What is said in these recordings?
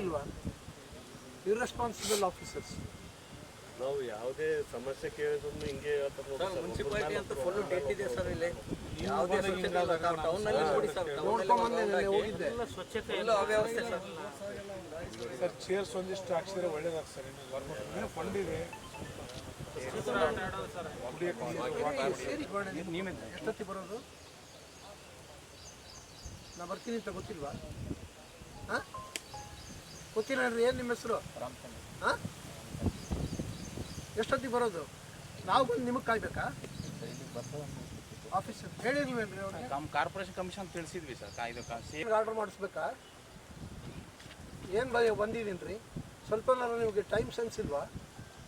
ಇಲ್ವಾ? Irresponsible officers. ನಾವು ಯಾವುದೇ ಸಮಸ್ಯೆ ಕೇಳಿದ್ರು ಹಿಂಗೆ ಮುನ್ಸಿಪಾಲಿಟಿ ಅಂತ ಫುಲ್ ಡೇಟ್ ಇದೆ ಸರ್. ಇಲ್ಲಿ ಯಾವುದೇ ಟೌನ್ನಲ್ಲಿ ನೋಡಿ ಸರ್, ನೋಡ್ಕೊಂಬಂದೆ ಹೋಗಿದ್ದೆ. ಸ್ವಚ್ಛತೆ ಎಲ್ಲ ಅವ್ಯವಸ್ಥೆ ಸರ್. ಸರ್ ಚೇರ್ಸ್ ಒಂದಿಷ್ಟು ಹಾಕ್ಸಿದ್ರೆ ಒಳ್ಳೇದಾಗ್ತದೆ ಸರ್. ಇನ್ನು ಗೌರ್ಮೆಂಟ್ ಫಂಡ್ ಇದೆ. ಎಷ್ಟೊತ್ತಿ ಬರೋದು? ನಾ ಬರ್ತೀನಿ ಅಂತ ಗೊತ್ತಿಲ್ವಾ? ಹಾಂ ಗೊತ್ತಿಲ್ಲ ರೀ. ಏನು ನಿಮ್ಮ ಹೆಸರು? ಹಾಂ ಎಷ್ಟೊತ್ತಿಗೆ ಬರೋದು? ನಾವು ಬಂದು ನಿಮಗೆ ಕಾಯ್ಬೇಕಾ? ಆಫೀಸರ್ ಹೇಳಿರ್ಲಿಲ್ವೇನ್ರಿ ಅವ್ರಿಗೆ? ಕಾರ್ಪೊರೇಷನ್ ಕಮಿಷನ್ ತಿಳಿಸಿದ್ವಿ ಸರ್. ಆರ್ಡರ್ ಮಾಡಿಸ್ಬೇಕಾ? ಏನು ಬಂದಿದ್ದೀನಿ ರೀ. ಸ್ವಲ್ಪ ನಿಮಗೆ ಟೈಮ್ ಸೆನ್ಸ್ ಇಲ್ವಾ?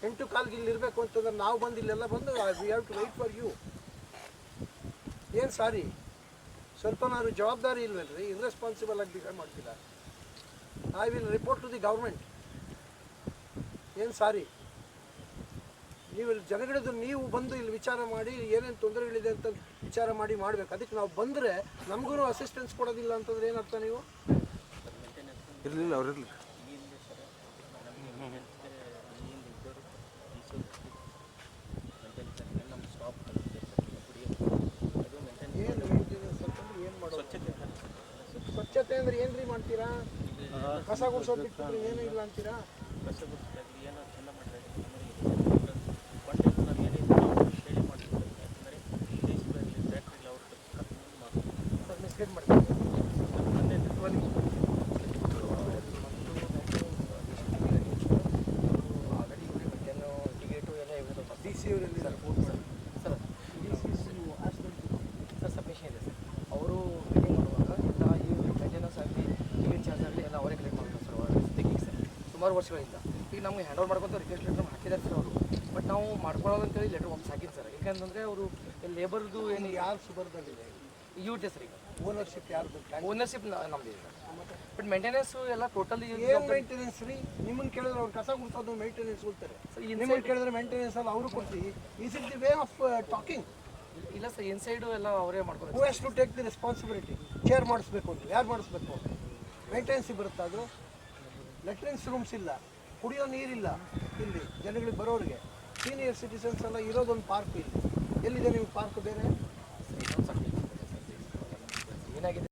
8:15 ಇಲ್ಲಿ ಇರಬೇಕು ಅಂತಂದ್ರೆ ನಾವು ಬಂದು ಇಲ್ಲೆಲ್ಲ ಬಂದು we have to wait for you. ಏನು ಸಾರಿ, ಸ್ವಲ್ಪ ಜವಾಬ್ದಾರಿ ಇಲ್ವಲ್ರಿ? ಇರ್ರೆಸ್ಪಾನ್ಸಿಬಲ್ ಆಗಿ ಬಿಹೇವ್ ಮಾಡ್ತೀರಾ. I will report to the government. ಏನು ಸಾರಿ, ನೀವು ಇಲ್ಲಿ ಜನಗಳದ್ದು ನೀವು ಬಂದು ಇಲ್ಲಿ ವಿಚಾರ ಮಾಡಿ ಏನೇನು ತೊಂದರೆಗಳಿದೆ ಅಂತ ವಿಚಾರ ಮಾಡಿ ಮಾಡಬೇಕು. ಅದಕ್ಕೆ ನಾವು ಬಂದರೆ ನಮಗೂ ಅಸಿಸ್ಟೆನ್ಸ್ ಕೊಡೋದಿಲ್ಲ ಅಂತಂದ್ರೆ ಏನರ್ಥ? ನೀವು ಇರಲಿಲ್ಲ, ಅವ್ರಿರಲಿ. ಏನು ಮೇಂಟೆನೆನ್ಸ್ ಅಂತಂದ್ರೆ ಏನು ಮಾಡೋದು? ಸ್ವಚ್ಛತೆ ಅಂದ್ರೆ ಏನು ರೀ ಮಾಡ್ತೀರಾ? ಕಸ ಗುಡಿಸೋದು ಬಿಟ್ಟು ಏನೂ ಇಲ್ಲ ಅಂತೀರಾ? ಮಿಸ್ಗೈಡ್ ಮಾಡ್ತೀವಿ. ಡಿ ಸಿ ಅವರಲ್ಲಿ ರಿಪೋರ್ಟ್ ಮಾಡಿ ಸರ್. ಸರ್ ಸಬ್ಮಿಷನ್ ಇದೆ ಸರ್. ಅವರು ಮೀಟಿಂಗ್ ಮಾಡುವಾಗ ಎಲ್ಲ ಈ ಮೇಂಟೆನೆನ್ಸ್ ಆಗಲಿ ಟಿಕೆಟ್ ಚಾರ್ಜ್ ಆಗಲಿ ಎಲ್ಲ ಅವರೇ ಕಲೆಕ್ಟ್ ಮಾಡ್ತಾರೆ ಸರ್. ತೆಗಿಗೆ ಸರ್ ಸುಮಾರು ವರ್ಷಗಳಿಂದ ಈಗ ನಮಗೆ ಹ್ಯಾಂಡ್ ಓವರ್ ಮಾಡ್ಕೊತ ರಿಕ್ವೆಸ್ಟ್ ಲೆಟರ್ ಹಾಕಿದ್ದಾರೆ ಸರ್ ಅವರು. ಬಟ್ ನಾವು ಮಾಡ್ಕೊಳ್ಳೋದು ಅಂತೇಳಿ ಲೆಟರ್ ಒಮ್ಮೆ ಹಾಕಿದ್ದು ಸರ್. ಯಾಕಂತಂದರೆ ಅವರು ಲೇಬರ್ದು ಏನು ಯಾರು ಸುಬರ್ದಲ್ಲಿದೆ? ಯೂಟೆ ಸರ್. ಈಗ ಓನರ್ಶಿಪ್ ಯಾರ್ದು? ಓನರ್ಶಿಪ್ ನಮ್ಮದಿದೆ ಸರ್. ಬಟ್ ಮೇಂಟೆನೆನ್ಸ್ ಎಲ್ಲ ಟೋಟಲಿ ಏನು ಮೇಂಟೆನೆನ್ಸ್ ರೀ? ನಿಮ್ಮನ್ನು ಕೇಳಿದ್ರೆ ಅವ್ರು ಕಸ ಗುಡಿಸೋದು ಮೇಂಟೆನೆನ್ಸ್ ಕೊಡ್ತಾರೆ. ನಿಮ್ಮನ್ನು ಕೇಳಿದ್ರೆ ಮೇಂಟೆನೆನ್ಸ್ ಅಲ್ಲ ಅವರು ಕೊಡ್ತೀವಿ. Is it the way of talking? ಇಲ್ಲ ಸರ್, ಇನ್ಸೈಡು ಎಲ್ಲ ಅವರೇ ಮಾಡ್ಕೊತಾರೆ. Who has to take the responsibility? Chair ಮಾಡಿಸ್ಬೇಕು ಅಂತ ಯಾರು ಮಾಡಿಸ್ಬೇಕು? ಮೇಂಟೆನೆನ್ಸ್ ಬರುತ್ತಾ ಅದು? ಲೆಟ್ರಿನ್ಸ್ ರೂಮ್ಸ್ ಇಲ್ಲ, ಕುಡಿಯೋ ನೀರಿಲ್ಲ ಇಲ್ಲಿ ಜನಗಳಿಗೆ ಬರೋರಿಗೆ. ಸೀನಿಯರ್ ಸಿಟಿಸನ್ಸ್ ಎಲ್ಲ ಇರೋದೊಂದು ಪಾರ್ಕ್ ಇಲ್ಲಿ. ಎಲ್ಲಿದೆ ನಿಮ್ಗೆ ಪಾರ್ಕ್ ಬೇರೆ? ಏನಾಗಿದೆ